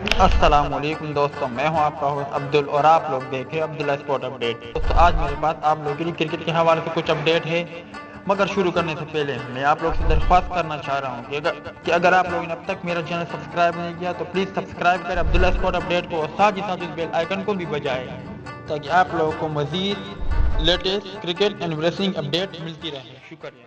السلام علیکم دوستوں، میں ہوں آپ کا ہوسٹ عبدل اور آپ لوگ دیکھیں عبداللہ اسپورٹ اپڈیٹ۔ دوستوں آج میرے پاس آپ لوگوں کے لیے کرکٹ کے حوالے سے کچھ اپڈیٹ ہے، مگر شروع کرنے سے پہلے میں آپ لوگ سے درخواست کرنا چاہ رہا ہوں کہ اگر آپ لوگوں نے اب تک میرا چینل سبسکرائب نہیں کیا تو پلیز سبسکرائب کریں عبداللہ اسپورٹ اپڈیٹ کو، اور ساتھ ہی ساتھ اس بیل آئیکن کو بھی بجائیں تاکہ آپ لوگوں کو مزید latest cricket and wrestling update ملتی رہے۔ شکریہ۔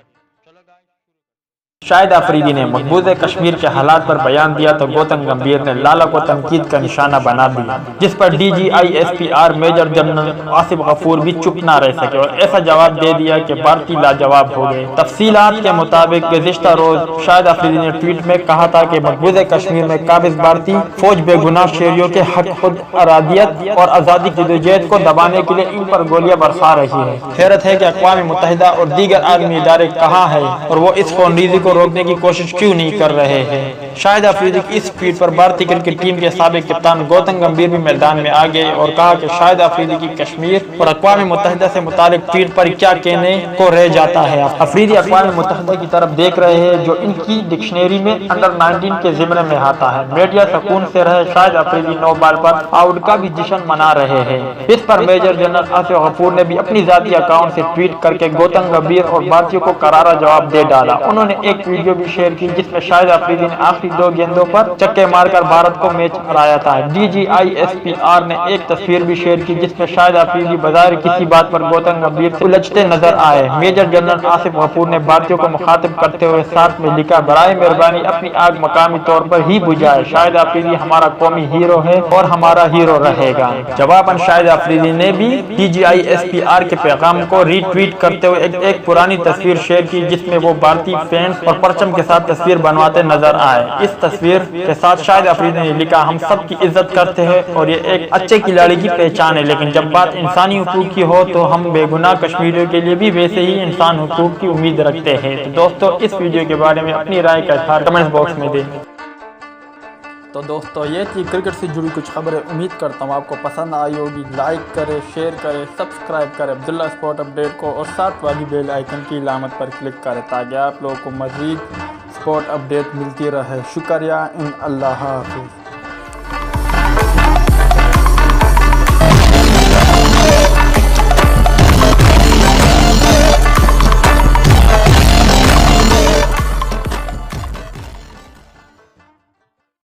شاہد آفریدی نے مقبوضہ کشمیر کے حالات پر بیان دیا تو گوتم گمبھیر نے لالا کو تنقید کا نشانہ بنا دیا، جس پر D G I S P R major general Asif Ghafoor بھی چپ نہ رہ سکے اور ایسا جواب دے دیا کہ بھارتی لاجواب ہو گئے۔ تفصیلات کے مطابق گزشتہ روز شاہد آفریدی نے ٹویٹ میں کہا تھا کہ مقبوضہ کشمیر میں قابض بھارتی فوج بے گناہ شہریوں کے حق خود ارادیت اور آزادی کی جدوجہد کو دبانے کے لیے ان پر گولیاں برسا رہی ہے۔ حیرت ہے کہ اقوام متحدہ اور دیگر عالمی ادارے کہاں ہیں اور وہ اس خون ریزی کو روکنے کی کوشش کیوں نہیں کر رہے ہیں۔ شاہد آفریدی کی اس ٹویٹ پر بھارتی کرکٹ ٹیم کے سابق کپتان گوتم گمبھیر بھی میدان میں آ گئے اور کہا کہ شاہد آفریدی کی کشمیر اور اقوام متحدہ سے متعلق ٹویٹ پر کیا کہنے کو رہ جاتا ہے۔ آفریدی اقوام متحدہ کی طرف دیکھ رہے ہیں جو ان کی ڈکشنری میں انڈر 19 کے ضمن میں آتا ہے۔ میڈیا سکون سے رہے، شاہد آفریدی 9 بال پر آؤٹ کا بھی جشن منا رہے ہیں۔ اس پر میجر جنرل آصف غفور نے بھی اپنی ذاتی اکاؤنٹ سے ٹویٹ کر کے گوتم گمبھیر اور بھارتیوں کو کرارا جواب دے ڈالا۔ انہوں نے ایک ویڈیو بھی شیئر کی جس میں شاہد آفریدی نے آخری 2 گیندوں پر چکے مار کر بھارت کو میچ ہرایا تھا۔ D G I S P R نے ایک تصویر بھی شیئر کی جس میں شاہد آفریدی بظاہر کسی بات پر گوتم گمبھیر سے الجھتے نظر آئے۔ میجر جنرل آصف غفور نے بھارتیوں کو مخاطب کرتے ہوئے ساتھ میں لکھا، برائے مہربانی اپنی آگ مقامی طور پر ہی بجھائے، شاہد آفریدی ہمارا قومی ہیرو ہے اور ہمارا ہیرو رہے گا۔ جواباً شاہد آفریدی نے بھی D G I S P R کے پیغام کو ری ٹویٹ کرتے ہوئے ایک پرانی تصویر شیئر کی جس میں وہ بھارتی فینس اور پرچم کے ساتھ تصویر بنواتے نظر آئے۔ اس تصویر کے ساتھ شاہد آفریدی نے لکھا، ہم سب کی عزت کرتے ہیں اور یہ ایک اچھے کھلاڑی کی پہچان ہے، لیکن جب بات انسانی حقوق کی ہو تو ہم بے گناہ کشمیریوں کے لیے بھی ویسے ہی انسان حقوق کی امید رکھتے ہیں۔ تو دوستو اس ویڈیو کے بارے میں اپنی رائے کا اظہار کمنٹ باکس میں دیں۔ تو دوستو یہ تھی کرکٹ سے جڑی کچھ خبریں، امید کرتا ہوں آپ کو پسند آئی ہوگی۔ لائک کرے، شیئر کرے، سبسکرائب کرے عبداللہ اسپورٹ اپڈیٹ کو اور ساتھ والی بیل آئیکن کی علامت پر کلک کرے تاکہ آپ لوگوں کو مزید اسپورٹ اپڈیٹ ملتی رہے۔ شکریہ، اللہ حافظ۔